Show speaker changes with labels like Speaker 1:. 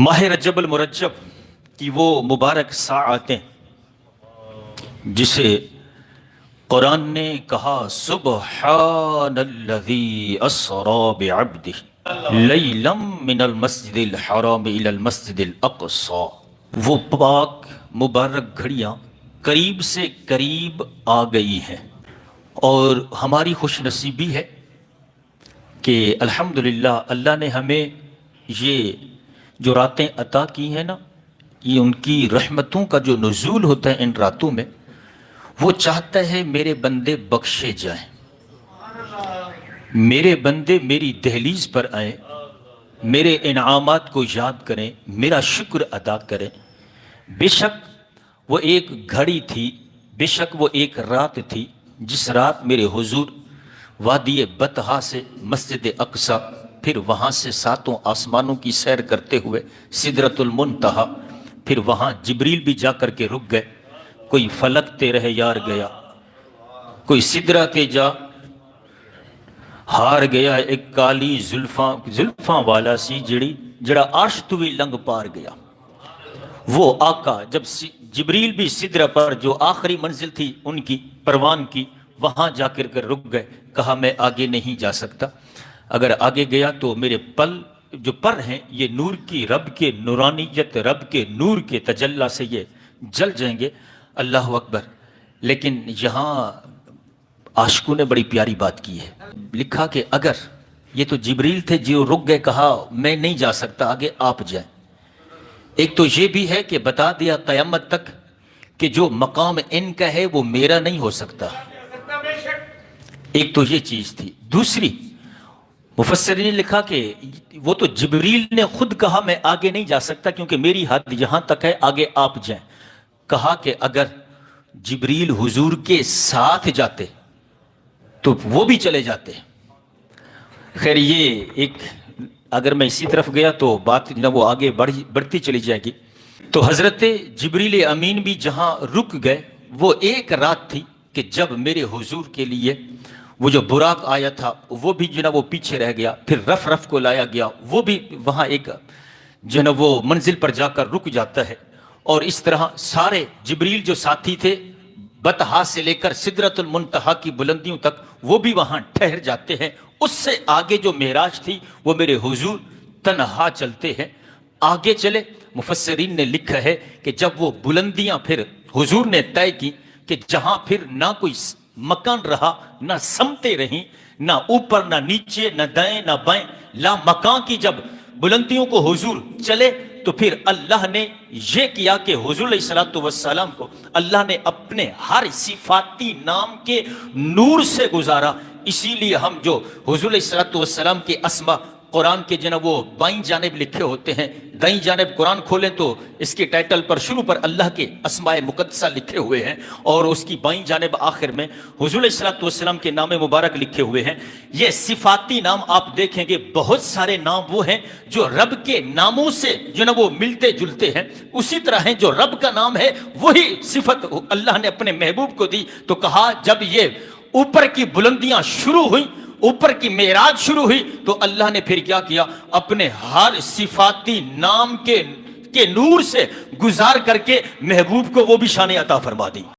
Speaker 1: ماہ رجب المرجب کی وہ مبارک ساعتیں جسے قرآن نے کہا سبحان الذی اسری بعبدہ لیلا من المسجد الحرام الی المسجد الاقصی، وہ پاک مبارک گھڑیاں قریب سے قریب آ گئی ہیں، اور ہماری خوش نصیبی ہے کہ الحمدللہ اللہ نے ہمیں یہ جو راتیں عطا کی ہیں نا، یہ ان کی رحمتوں کا جو نزول ہوتا ہے ان راتوں میں، وہ چاہتا ہے میرے بندے بخشے جائیں، میرے بندے میری دہلیز پر آئیں، میرے انعامات کو یاد کریں، میرا شکر ادا کریں۔ بے شک وہ ایک گھڑی تھی، بے شک وہ ایک رات تھی جس رات میرے حضور وادی بطحا سے مسجد اقصی، پھر وہاں سے ساتوں آسمانوں کی سیر کرتے ہوئے سدرۃ المنتہا، پھر وہاں جبریل بھی جا کر کے رک گئے، کوئی فلک تے رہ یار گیا، کوئی سدرہ تے جا ہار گیا، ایک کالی زلفاں والا سی جڑا عرش تو بھی لنگ پار گیا۔ وہ آقا جب جبریل بھی سدرہ پر جو آخری منزل تھی ان کی پروان کی، وہاں جا کر رک گئے، کہا میں آگے نہیں جا سکتا، اگر آگے گیا تو میرے پل جو پر ہیں یہ نور کی، رب کے نورانیت، رب کے نور کے تجلی سے یہ جل جائیں گے۔ اللہ اکبر۔ لیکن یہاں عاشقوں نے بڑی پیاری بات کی ہے، لکھا کہ اگر یہ تو جبریل تھے جو رک گئے، کہا میں نہیں جا سکتا، آگے آپ جائیں۔ ایک تو یہ بھی ہے کہ بتا دیا قیامت تک کہ جو مقام ان کا ہے وہ میرا نہیں ہو سکتا، ایک تو یہ چیز تھی۔ دوسری، مفسرین نے لکھا کہ وہ تو جبریل نے خود کہا میں آگے نہیں جا سکتا کیونکہ میری حد یہاں تک ہے، آگے آپ جائیں۔ کہا کہ اگر جبریل حضور کے ساتھ جاتے تو وہ بھی چلے جاتے۔ خیر یہ ایک، اگر میں اسی طرف گیا تو بات نہ وہ آگے بڑھتی چلی جائے گی۔ تو حضرت جبریل امین بھی جہاں رک گئے، وہ ایک رات تھی کہ جب میرے حضور کے لیے وہ جو براق آیا تھا وہ بھی جو نا وہ پیچھے رہ گیا، پھر رف کو لایا گیا، وہ بھی وہاں ایک جو نا وہ منزل پر جا کر رک جاتا ہے۔ اور اس طرح سارے جبریل جو ساتھی تھے بطحا سے لے کر سدرۃ المنتہا کی بلندیوں تک، وہ بھی وہاں ٹھہر جاتے ہیں۔ اس سے آگے جو معراج تھی وہ میرے حضور تنہا چلتے ہیں، آگے چلے۔ مفسرین نے لکھا ہے کہ جب وہ بلندیاں پھر حضور نے طے کی کہ جہاں پھر نہ کوئی مکان رہا، نہ سمتیں رہیں، نہ اوپر نہ نیچے، نہ دائیں نہ بائیں، لا مکان کی جب بلندیوں کو حضور چلے تو پھر اللہ نے یہ کیا کہ حضور علیہ الصلوۃ والسلام کو اللہ نے اپنے ہر صفاتی نام کے نور سے گزارا۔ اسی لیے ہم جو حضور علیہ الصلوۃ والسلام کے اسما قرآن کے جناب وہ بائیں جانب لکھے ہوتے ہیں، دائیں جانب قرآن کھولیں تو اس کے ٹائٹل پر شروع پر اللہ کے اسماء مقدسہ لکھے ہوئے ہیں، اور اس کی بائیں جانب آخر میں حضور علیہ الصلوۃ والسلام کے نام مبارک لکھے ہوئے ہیں۔ یہ صفاتی نام آپ دیکھیں گے، بہت سارے نام وہ ہیں جو رب کے ناموں سے جو نا وہ ملتے جلتے ہیں، اسی طرح ہیں جو رب کا نام ہے وہی صفت اللہ نے اپنے محبوب کو دی۔ تو کہا جب یہ اوپر کی بلندیاں شروع ہوئیں، اوپر کی معراج شروع ہوئی، تو اللہ نے پھر کیا کیا، اپنے ہر صفاتی نام کے نور سے گزار کر کے محبوب کو وہ بھی شان عطا فرما دی۔